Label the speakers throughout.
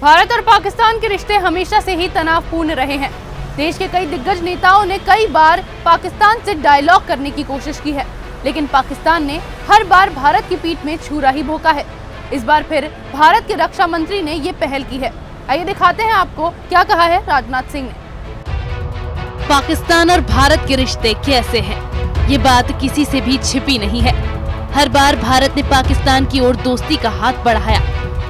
Speaker 1: भारत और पाकिस्तान के रिश्ते हमेशा से ही तनावपूर्ण रहे हैं। देश के कई दिग्गज नेताओं ने कई बार पाकिस्तान से डायलॉग करने की कोशिश की है, लेकिन पाकिस्तान ने हर बार भारत की पीठ में छुरा ही भोंका है। इस बार फिर भारत के रक्षा मंत्री ने ये पहल की है। आइए दिखाते हैं आपको क्या कहा है राजनाथ सिंह ने।
Speaker 2: पाकिस्तान और भारत के रिश्ते कैसे हैं, ये बात किसी से भी छिपी नहीं है। हर बार भारत ने पाकिस्तान की ओर दोस्ती का हाथ बढ़ाया,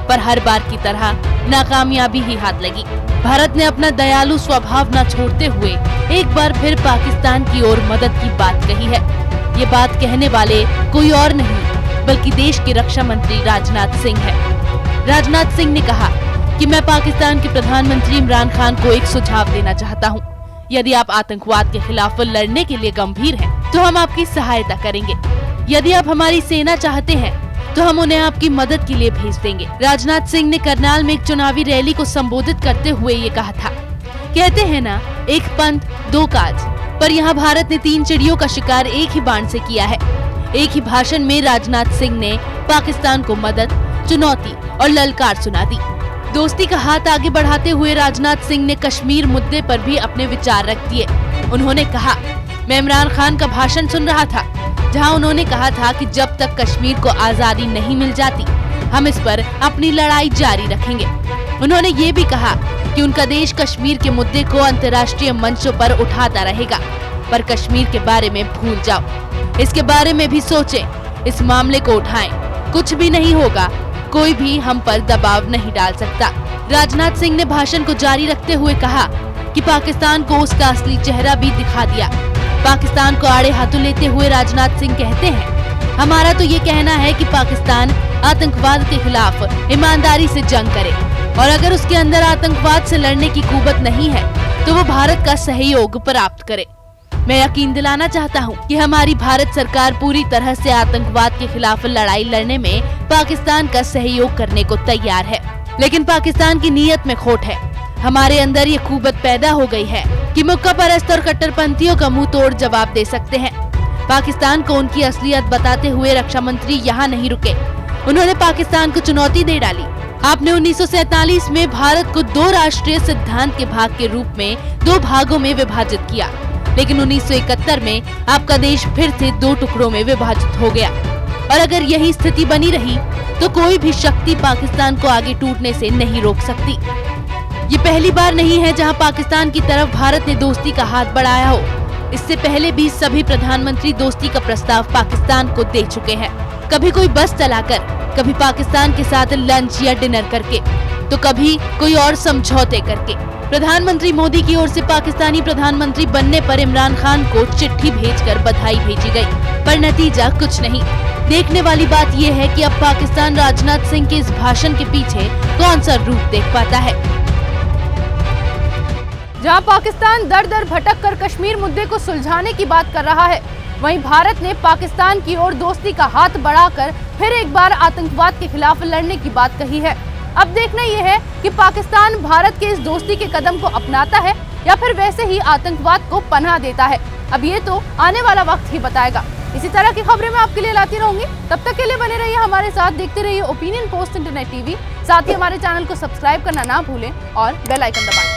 Speaker 2: पर हर बार की तरह नाकामयाबी ही हाथ लगी। भारत ने अपना दयालु स्वभाव न छोड़ते हुए एक बार फिर पाकिस्तान की ओर मदद की बात कही है। ये बात कहने वाले कोई और नहीं बल्कि देश के रक्षा मंत्री राजनाथ सिंह है। राजनाथ सिंह ने कहा कि मैं पाकिस्तान के प्रधानमंत्री इमरान खान को एक सुझाव देना चाहता हूँ। यदि आप आतंकवाद के खिलाफ लड़ने के लिए गंभीर हैं, तो हम आपकी सहायता करेंगे। यदि आप हमारी सेना चाहते हैं, तो हम उन्हें आपकी मदद के लिए भेज देंगे। राजनाथ सिंह ने करनाल में एक चुनावी रैली को संबोधित करते हुए ये कहा था। कहते हैं ना, एक पंथ दो काज, पर यहाँ भारत ने 3 चिड़ियों का शिकार एक ही बाण से किया है। एक ही भाषण में राजनाथ सिंह ने पाकिस्तान को मदद, चुनौती और ललकार सुना दी। दोस्ती का हाथ आगे बढ़ाते हुए राजनाथ सिंह ने कश्मीर मुद्दे पर भी अपने विचार रख दिए। उन्होंने कहा, मैं इमरान खान का भाषण सुन रहा था, जहां उन्होंने कहा था कि जब तक कश्मीर को आजादी नहीं मिल जाती, हम इस पर अपनी लड़ाई जारी रखेंगे। उन्होंने ये भी कहा कि उनका देश कश्मीर के मुद्दे को अंतर्राष्ट्रीय मंचों पर उठाता रहेगा, पर कश्मीर के बारे में भूल जाओ, इसके बारे में भी सोचें, इस मामले को उठाएं। कुछ भी नहीं होगा, कोई भी हम पर दबाव नहीं डाल सकता। राजनाथ सिंह ने भाषण को जारी रखते हुए कहा कि पाकिस्तान को उसका असली चेहरा भी दिखा दिया। पाकिस्तान को आड़े हाथों लेते हुए राजनाथ सिंह कहते हैं, हमारा तो ये कहना है कि पाकिस्तान आतंकवाद के खिलाफ ईमानदारी से जंग करे, और अगर उसके अंदर आतंकवाद से लड़ने की कुवत नहीं है, तो वो भारत का सहयोग प्राप्त करे। मैं यकीन दिलाना चाहता हूँ कि हमारी भारत सरकार पूरी तरह से आतंकवाद के खिलाफ लड़ाई लड़ने में पाकिस्तान का सहयोग करने को तैयार है, लेकिन पाकिस्तान की नीयत में खोट है। हमारे अंदर ये कुवत पैदा हो गई है कि मुक्का परस्त और कट्टरपंथियों का मुंह तोड़ जवाब दे सकते हैं। पाकिस्तान को उनकी असलियत बताते हुए रक्षा मंत्री यहाँ नहीं रुके, उन्होंने पाकिस्तान को चुनौती दे डाली। आपने 1947 में भारत को 2 राष्ट्रीय सिद्धांत के भाग के रूप में 2 भागों में विभाजित किया, लेकिन 1971 में आपका देश फिर से 2 टुकड़ों में विभाजित हो गया। और अगर यही स्थिति बनी रही, तो कोई भी शक्ति पाकिस्तान को आगे टूटने से नहीं रोक सकती। ये पहली बार नहीं है जहां पाकिस्तान की तरफ भारत ने दोस्ती का हाथ बढ़ाया हो। इससे पहले भी सभी प्रधानमंत्री दोस्ती का प्रस्ताव पाकिस्तान को दे चुके हैं। कभी कोई बस चलाकर, कभी पाकिस्तान के साथ लंच या डिनर करके, तो कभी कोई और समझौते करके। प्रधानमंत्री मोदी की ओर से पाकिस्तानी प्रधानमंत्री बनने पर इमरान खान को चिट्ठी भेजकर बधाई भेजी गई, पर नतीजा कुछ नहीं। देखने वाली बात यह है कि अब पाकिस्तान राजनाथ सिंह के इस भाषण के पीछे कौन सा रूप देख पाता है।
Speaker 1: जहां पाकिस्तान दर दर भटक कर कश्मीर मुद्दे को सुलझाने की बात कर रहा है, वहीं भारत ने पाकिस्तान की ओर दोस्ती का हाथ बढ़ाकर फिर एक बार आतंकवाद के खिलाफ लड़ने की बात कही है। अब देखना यह है कि पाकिस्तान भारत के इस दोस्ती के कदम को अपनाता है या फिर वैसे ही आतंकवाद को पनाह देता है। अब ये तो आने वाला वक्त ही बताएगा। इसी तरह की खबरें मैं आपके लिए लाती रहूंगी। तब तक के लिए बने रहिए हमारे साथ, देखते रहिए ओपिनियन पोस्ट इंटरनेट टीवी। साथ ही हमारे चैनल को सब्सक्राइब करना ना भूलें और बेल आइकन दबाएं।